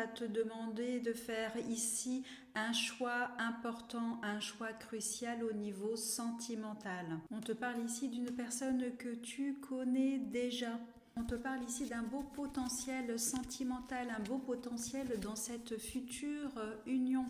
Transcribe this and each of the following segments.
va te demander de faire ici un choix important, un choix crucial au niveau sentimental. On te parle ici d'une personne que tu connais déjà. On te parle ici d'un beau potentiel sentimental, un beau potentiel dans cette future union.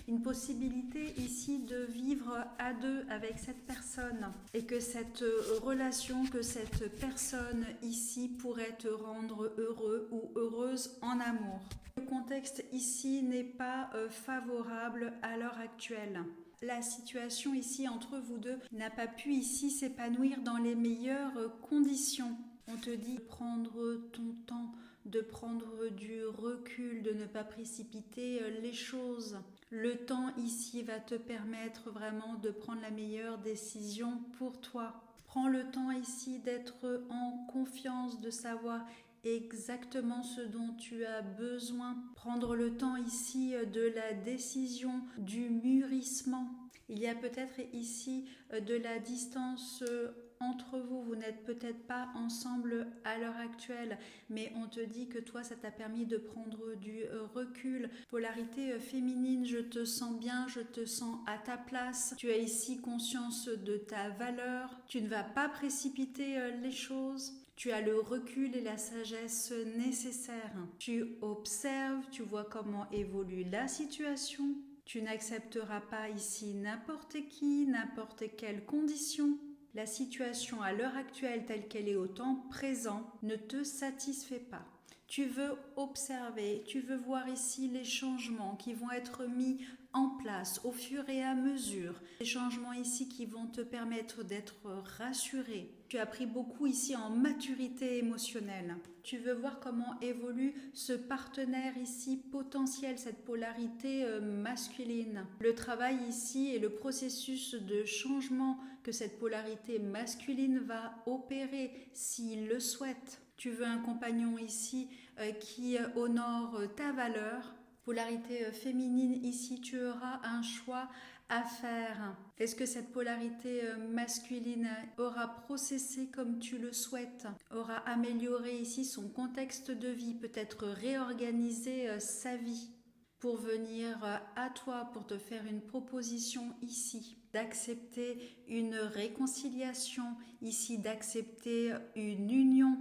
Une possibilité ici de vivre à deux avec cette personne et que cette relation, que cette personne ici pourrait te rendre heureux ou heureuse en amour. Le contexte ici n'est pas favorable à l'heure actuelle. La situation ici entre vous deux n'a pas pu ici s'épanouir dans les meilleures conditions. On te dit de prendre ton temps, de prendre du recul, de ne pas précipiter les choses. Le temps ici va te permettre vraiment de prendre la meilleure décision pour toi. Prends le temps ici d'être en confiance, de savoir exactement ce dont tu as besoin. Prendre le temps ici de la décision, du mûrissement. Il y a peut-être ici de la distance entre vous. Vous n'êtes peut-être pas ensemble à l'heure actuelle, mais on te dit que toi, ça t'a permis de prendre du recul. Polarité féminine, je te sens bien, je te sens à ta place. Tu as ici conscience de ta valeur. Tu ne vas pas précipiter les choses. Tu as le recul et la sagesse nécessaires. Tu observes, tu vois comment évolue la situation. Tu n'accepteras pas ici n'importe qui, n'importe quelle condition. La situation à l'heure actuelle telle qu'elle est au temps présent ne te satisfait pas. Tu veux observer, tu veux voir ici les changements qui vont être mis en place au fur et à mesure. Les changements ici qui vont te permettre d'être rassuré. Tu as pris beaucoup ici en maturité émotionnelle. Tu veux voir comment évolue ce partenaire ici potentiel, cette polarité masculine. Le travail ici et le processus de changement que cette polarité masculine va opérer s'il le souhaite. Tu veux un compagnon ici qui honore ta valeur. Polarité féminine, ici tu auras un choix à faire. Est-ce que cette polarité masculine aura processé comme tu le souhaites, aura amélioré ici son contexte de vie, peut-être réorganisé sa vie pour venir à toi, pour te faire une proposition ici, d'accepter une réconciliation, ici d'accepter une union.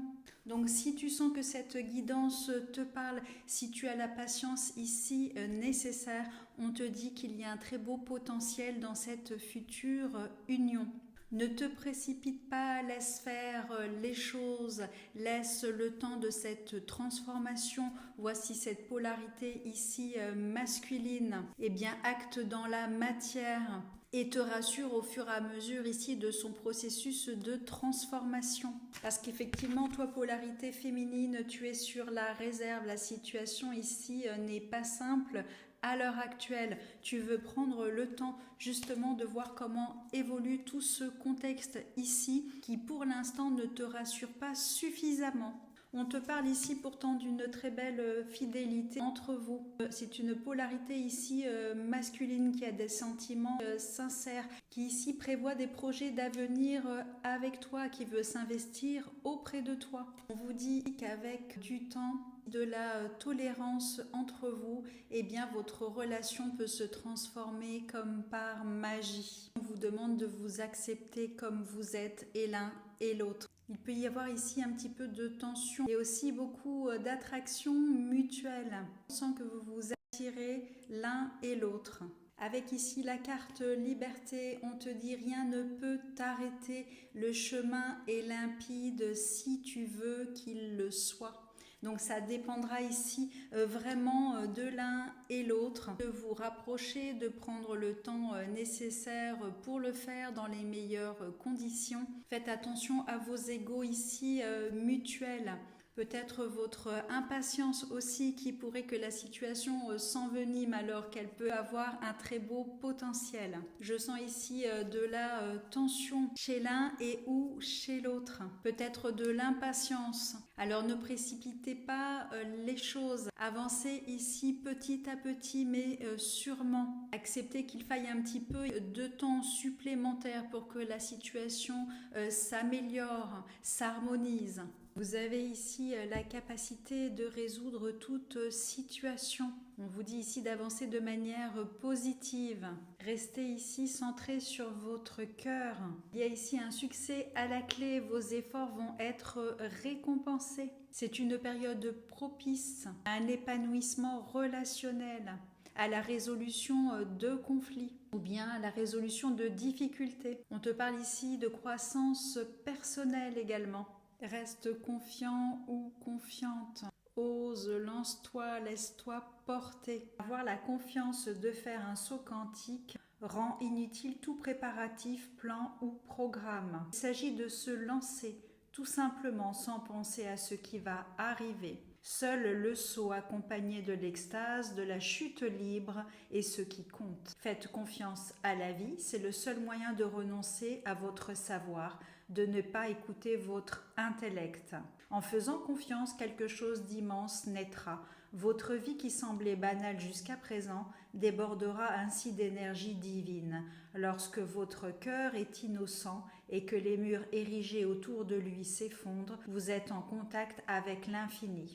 Donc si tu sens que cette guidance te parle, si tu as la patience ici nécessaire, on te dit qu'il y a un très beau potentiel dans cette future union. Ne te précipite pas, laisse faire les choses, laisse le temps de cette transformation. Voici cette polarité ici masculine. Eh bien, acte dans la matière et te rassure au fur et à mesure ici de son processus de transformation. Parce qu'effectivement, toi, polarité féminine, tu es sur la réserve. La situation ici n'est pas simple. À l'heure actuelle, tu veux prendre le temps justement de voir comment évolue tout ce contexte ici qui pour l'instant ne te rassure pas suffisamment. On te parle ici pourtant d'une très belle fidélité entre vous. C'est une polarité ici masculine qui a des sentiments sincères, qui ici prévoit des projets d'avenir avec toi, qui veut s'investir auprès de toi. On vous dit qu'avec du temps, de la tolérance entre vous, eh bien votre relation peut se transformer comme par magie. On vous demande de vous accepter comme vous êtes et l'un et l'autre. Il peut y avoir ici un petit peu de tension et aussi beaucoup d'attraction mutuelle. On sent que vous vous attirez l'un et l'autre. Avec ici la carte liberté, on te dit rien ne peut t'arrêter. Le chemin est limpide si tu veux qu'il le soit. Donc ça dépendra ici vraiment de l'un et l'autre, de vous rapprocher, de prendre le temps nécessaire pour le faire dans les meilleures conditions. Faites attention à vos égos ici mutuels. Peut-être votre impatience aussi qui pourrait que la situation s'envenime alors qu'elle peut avoir un très beau potentiel. Je sens ici de la tension chez l'un et ou chez l'autre. Peut-être de l'impatience. Alors ne précipitez pas les choses. Avancez ici petit à petit mais sûrement. Acceptez qu'il faille un petit peu de temps supplémentaire pour que la situation s'améliore, s'harmonise. Vous avez ici la capacité de résoudre toute situation. On vous dit ici d'avancer de manière positive. Restez ici centré sur votre cœur. Il y a ici un succès à la clé. Vos efforts vont être récompensés. C'est une période propice à un épanouissement relationnel, à la résolution de conflits ou bien à la résolution de difficultés. On te parle ici de croissance personnelle également. Reste confiant ou confiante. Ose, lance-toi, laisse-toi porter. Avoir la confiance de faire un saut quantique rend inutile tout préparatif, plan ou programme. Il s'agit de se lancer tout simplement sans penser à ce qui va arriver. Seul le saut accompagné de l'extase, de la chute libre est ce qui compte. Faites confiance à la vie, c'est le seul moyen de renoncer à votre savoir, de ne pas écouter votre intellect. En faisant confiance, quelque chose d'immense naîtra. Votre vie qui semblait banale jusqu'à présent débordera ainsi d'énergie divine. Lorsque votre cœur est innocent et que les murs érigés autour de lui s'effondrent, vous êtes en contact avec l'infini.